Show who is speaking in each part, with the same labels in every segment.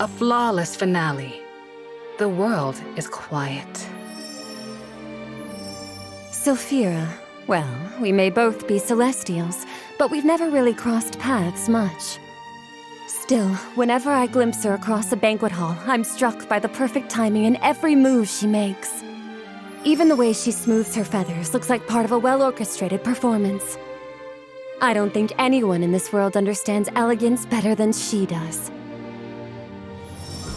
Speaker 1: A flawless finale. The world is quiet.
Speaker 2: Sylphira. Well, we may both be Celestials, but we've never really crossed paths much. Still, whenever I glimpse her across the banquet hall, I'm struck by the perfect timing in every move she makes. Even the way she smooths her feathers looks like part of a well-orchestrated performance. I don't think anyone in this world understands elegance better than she does.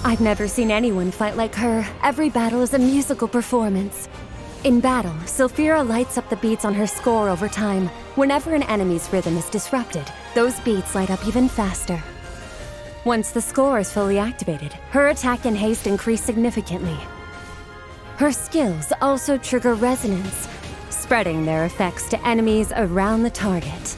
Speaker 2: I've never seen anyone fight like her. Every battle is a musical performance. In battle, Sylphira lights up the beats on her score over time. Whenever an enemy's rhythm is disrupted, those beats light up even faster. Once the score is fully activated, her attack and haste increase significantly. Her skills also trigger resonance, spreading their effects to enemies around the target.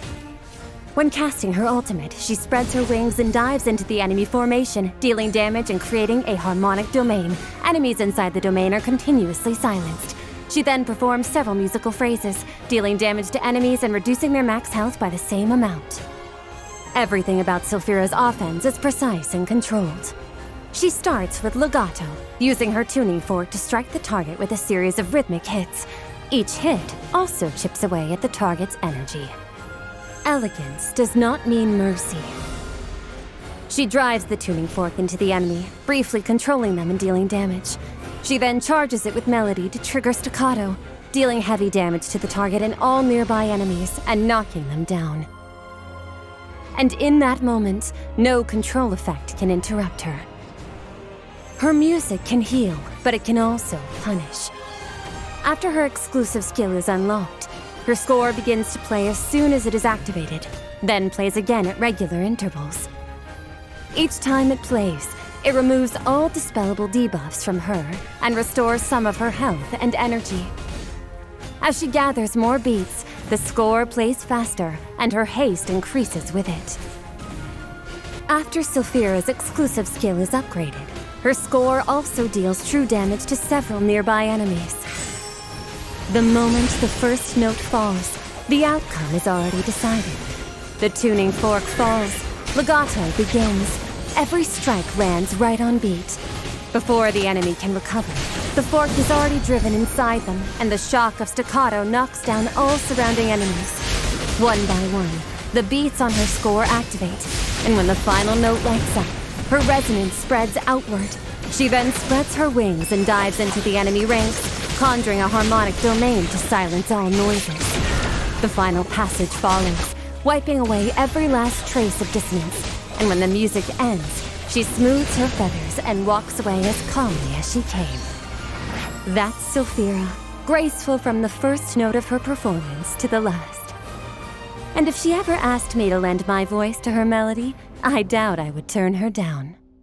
Speaker 2: When casting her ultimate, she spreads her wings and dives into the enemy formation, dealing damage and creating a harmonic domain. Enemies inside the domain are continuously silenced. She then performs several musical phrases, dealing damage to enemies and reducing their max health by the same amount. Everything about Sylphira's offense is precise and controlled. She starts with legato, using her tuning fork to strike the target with a series of rhythmic hits. Each hit also chips away at the target's energy. Elegance does not mean mercy. She drives the tuning fork into the enemy, briefly controlling them and dealing damage. She then charges it with melody to trigger staccato, dealing heavy damage to the target and all nearby enemies and knocking them down. And in that moment, no control effect can interrupt her. Her music can heal, but it can also punish. After her exclusive skill is unlocked, her score begins to play as soon as it is activated, then plays again at regular intervals. Each time it plays, it removes all dispellable debuffs from her and restores some of her health and energy. As she gathers more beats, the score plays faster and her haste increases with it. After Sylphira's exclusive skill is upgraded, her score also deals true damage to several nearby enemies. The moment the first note falls, the outcome is already decided. The tuning fork falls, legato begins. Every strike lands right on beat. Before the enemy can recover, the fork is already driven inside them, and the shock of staccato knocks down all surrounding enemies. One by one, the beats on her score activate, and when the final note lights up, her resonance spreads outward. She then spreads her wings and dives into the enemy ranks, conjuring a harmonic domain to silence all noises. The final passage follows, wiping away every last trace of dissonance. And when the music ends, she smooths her feathers and walks away as calmly as she came. That's Sylphira, graceful from the first note of her performance to the last. And if she ever asked me to lend my voice to her melody, I doubt I would turn her down.